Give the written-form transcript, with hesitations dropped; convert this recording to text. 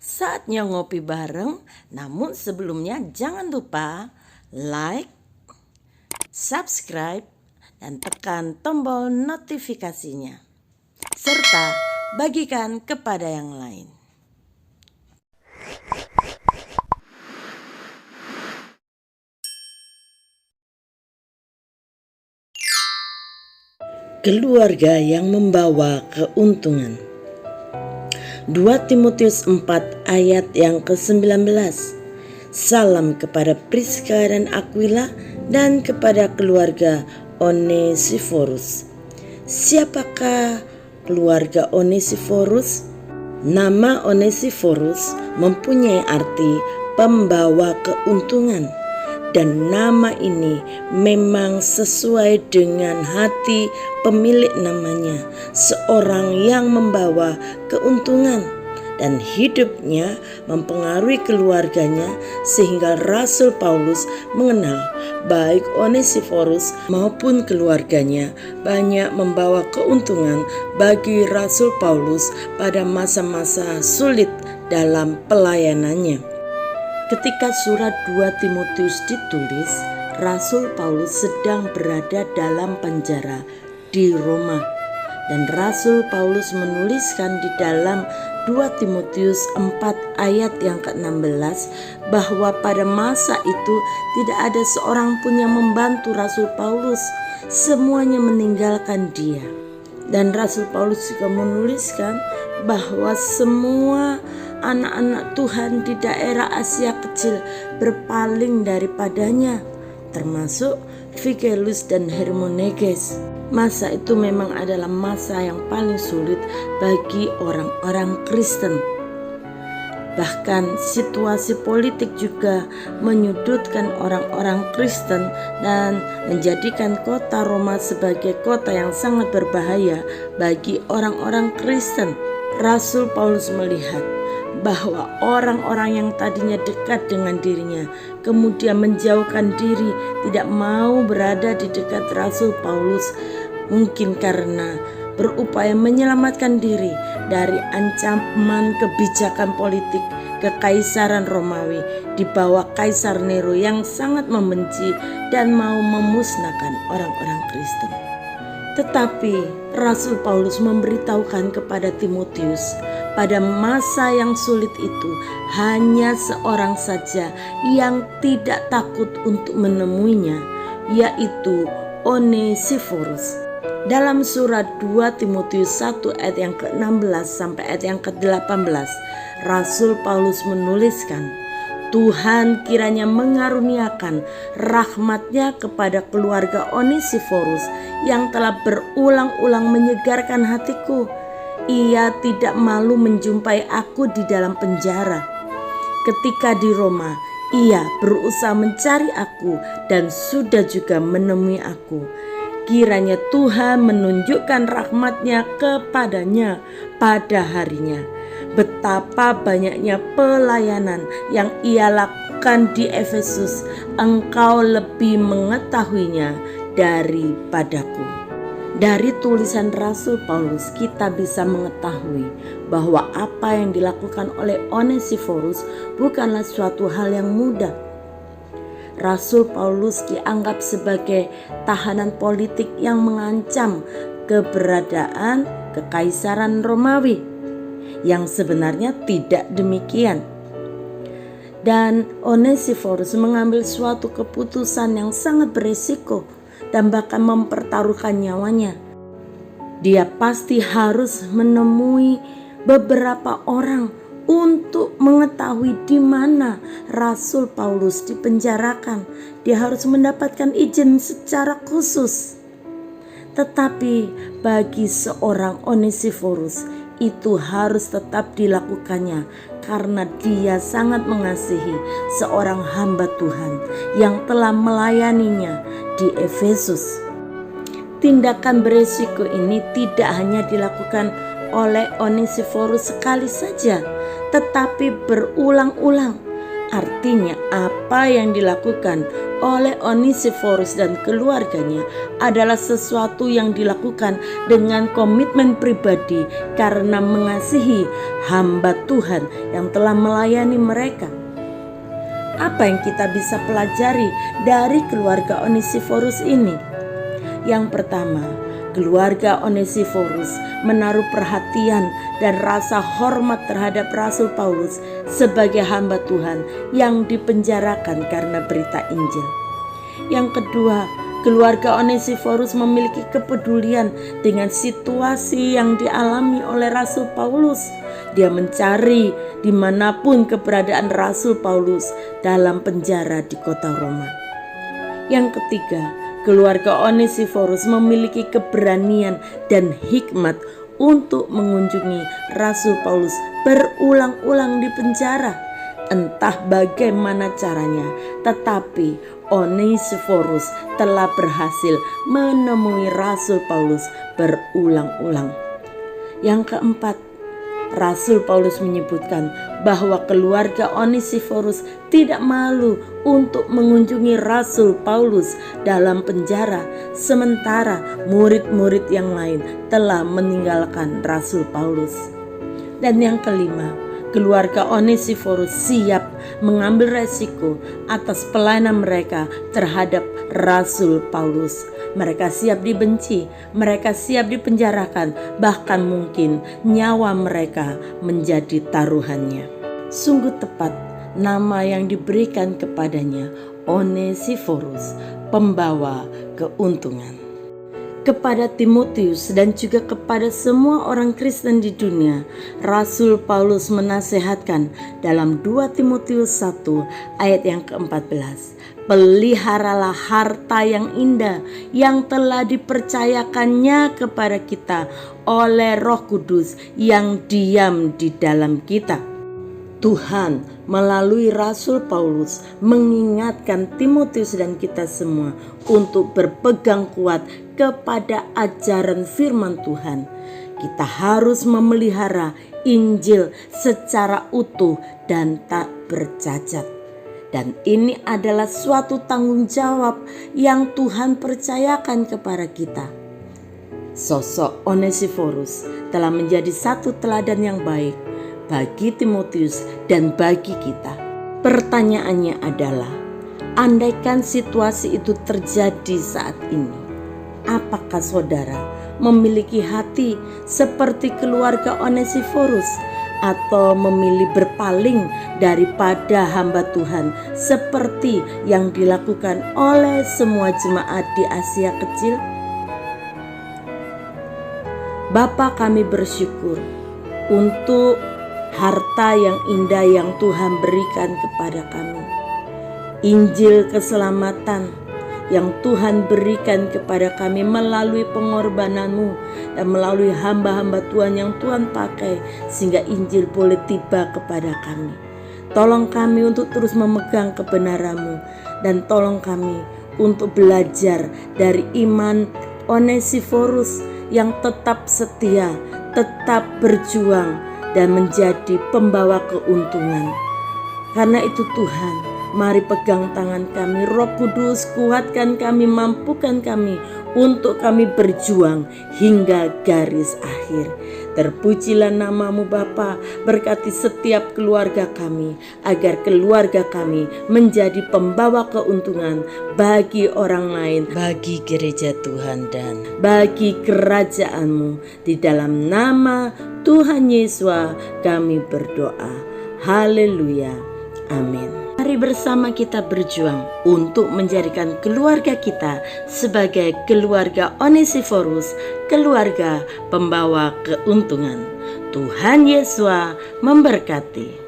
Saatnya ngopi bareng, namun sebelumnya jangan lupa like, subscribe, dan tekan tombol notifikasinya. Serta bagikan kepada yang lain. Keluarga yang membawa keuntungan. 2 Timotius 4 ayat yang ke-19. Salam kepada Priska dan Aquila dan kepada keluarga Onesiforus. Siapakah keluarga Onesiforus? Nama Onesiforus mempunyai arti pembawa keuntungan. Dan nama ini memang sesuai dengan hati pemilik namanya, seorang yang membawa keuntungan, dan hidupnya mempengaruhi keluarganya sehingga Rasul Paulus mengenal baik Onesiforus maupun keluarganya banyak membawa keuntungan bagi Rasul Paulus pada masa-masa sulit dalam pelayanannya. Ketika surat 2 Timotius ditulis, Rasul Paulus sedang berada dalam penjara di Roma. Dan Rasul Paulus menuliskan di dalam 2 Timotius 4 ayat yang ke-16 bahwa pada masa itu tidak ada seorang pun yang membantu Rasul Paulus. Semuanya meninggalkan dia. Dan Rasul Paulus juga menuliskan bahwa semua anak-anak Tuhan di daerah Asia Kecil berpaling daripadanya, termasuk Figelus dan Hermogenes. Masa itu memang adalah masa yang paling sulit bagi orang-orang Kristen. Bahkan situasi politik juga menyudutkan orang-orang Kristen dan menjadikan kota Roma sebagai kota yang sangat berbahaya bagi orang-orang Kristen. Rasul Paulus melihat bahwa orang-orang yang tadinya dekat dengan dirinya kemudian menjauhkan diri, tidak mau berada di dekat Rasul Paulus, mungkin karena berupaya menyelamatkan diri dari ancaman kebijakan politik Kekaisaran Romawi di bawah Kaisar Nero yang sangat membenci dan mau memusnahkan orang-orang Kristen. Tetapi Rasul Paulus memberitahukan kepada Timotius, pada masa yang sulit itu hanya seorang saja yang tidak takut untuk menemuinya, yaitu Onesiforus. Dalam surat 2 Timotius 1 ayat yang ke-16 sampai ayat yang ke-18, Rasul Paulus menuliskan, Tuhan kiranya mengaruniakan rahmat-Nya kepada keluarga Onesiforus yang telah berulang-ulang menyegarkan hatiku. Ia tidak malu menjumpai aku di dalam penjara. Ketika di Roma, ia berusaha mencari aku dan sudah juga menemui aku. Kiranya Tuhan menunjukkan rahmat-Nya kepadanya pada harinya. Betapa banyaknya pelayanan yang ia lakukan di Efesus, engkau lebih mengetahuinya daripadaku. Dari tulisan Rasul Paulus kita bisa mengetahui bahwa apa yang dilakukan oleh Onesiforus bukanlah suatu hal yang mudah. Rasul Paulus dianggap sebagai tahanan politik yang mengancam keberadaan Kekaisaran Romawi, yang sebenarnya tidak demikian. Dan Onesiforus mengambil suatu keputusan yang sangat berisiko dan bahkan mempertaruhkan nyawanya. Dia pasti harus menemui beberapa orang untuk mengetahui di mana Rasul Paulus dipenjarakan. Dia harus mendapatkan izin secara khusus. Tetapi bagi seorang Onesiforus itu harus tetap dilakukannya karena dia sangat mengasihi seorang hamba Tuhan yang telah melayaninya di Efesus. Tindakan beresiko ini tidak hanya dilakukan oleh Onesiforus sekali saja, tetapi berulang-ulang. Artinya apa yang dilakukan oleh Onesiforus dan keluarganya adalah sesuatu yang dilakukan dengan komitmen pribadi karena mengasihi hamba Tuhan yang telah melayani mereka. Apa yang kita bisa pelajari dari keluarga Onesiforus ini? Yang pertama, keluarga Onesiforus menaruh perhatian dan rasa hormat terhadap Rasul Paulus sebagai hamba Tuhan yang dipenjarakan karena berita Injil. Yang kedua, keluarga Onesiforus memiliki kepedulian dengan situasi yang dialami oleh Rasul Paulus. Dia mencari dimanapun keberadaan Rasul Paulus dalam penjara di kota Roma. Yang ketiga, keluarga Onesiforus memiliki keberanian dan hikmat untuk mengunjungi Rasul Paulus berulang-ulang di penjara. Entah bagaimana caranya, tetapi Onesiforus telah berhasil menemui Rasul Paulus berulang-ulang. Yang keempat, Rasul Paulus menyebutkan bahwa keluarga Onesiforus tidak malu untuk mengunjungi Rasul Paulus dalam penjara, sementara murid-murid yang lain telah meninggalkan Rasul Paulus. Dan yang kelima, keluarga Onesiforus siap mengambil resiko atas pelayanan mereka terhadap Rasul Paulus. Mereka siap dibenci, mereka siap dipenjarakan, bahkan mungkin nyawa mereka menjadi taruhannya. Sungguh tepat nama yang diberikan kepadanya, Onesiforus, pembawa keuntungan. Kepada Timotius dan juga kepada semua orang Kristen di dunia, Rasul Paulus menasehatkan dalam 2 Timotius 1 ayat yang ke-14. Peliharalah harta yang indah yang telah dipercayakannya kepada kita oleh Roh Kudus yang diam di dalam kita. Tuhan melalui Rasul Paulus mengingatkan Timotius dan kita semua untuk berpegang kuat kepada ajaran firman Tuhan. Kita harus memelihara Injil secara utuh dan tak bercacat. Dan ini adalah suatu tanggung jawab yang Tuhan percayakan kepada kita. Sosok Onesiforus telah menjadi satu teladan yang baik bagi Timotius dan bagi kita. Pertanyaannya adalah, andaikan situasi itu terjadi saat ini, apakah saudara memiliki hati seperti keluarga Onesiforus atau memilih berpaling daripada hamba Tuhan seperti yang dilakukan oleh semua jemaat di Asia Kecil? Bapa, kami bersyukur untuk harta yang indah yang Tuhan berikan kepada kami. Injil keselamatan yang Tuhan berikan kepada kami melalui pengorbanan-Mu dan melalui hamba-hamba Tuhan yang Tuhan pakai sehingga Injil boleh tiba kepada kami. Tolong kami untuk terus memegang kebenaran-Mu dan tolong kami untuk belajar dari iman Onesiforus yang tetap setia, tetap berjuang dan menjadi pembawa keuntungan. Karena itu Tuhan, mari pegang tangan kami, Roh Kudus kuatkan kami, mampukan kami untuk kami berjuang hingga garis akhir. Terpujilah nama-Mu Bapa, berkati setiap keluarga kami, agar keluarga kami menjadi pembawa keuntungan bagi orang lain, bagi gereja Tuhan dan bagi kerajaan-Mu. Di dalam nama Tuhan Yesus kami berdoa. Haleluya. Amin. Mari bersama kita berjuang untuk menjadikan keluarga kita sebagai keluarga Onesiforus, keluarga pembawa keuntungan. Tuhan Yesus memberkati.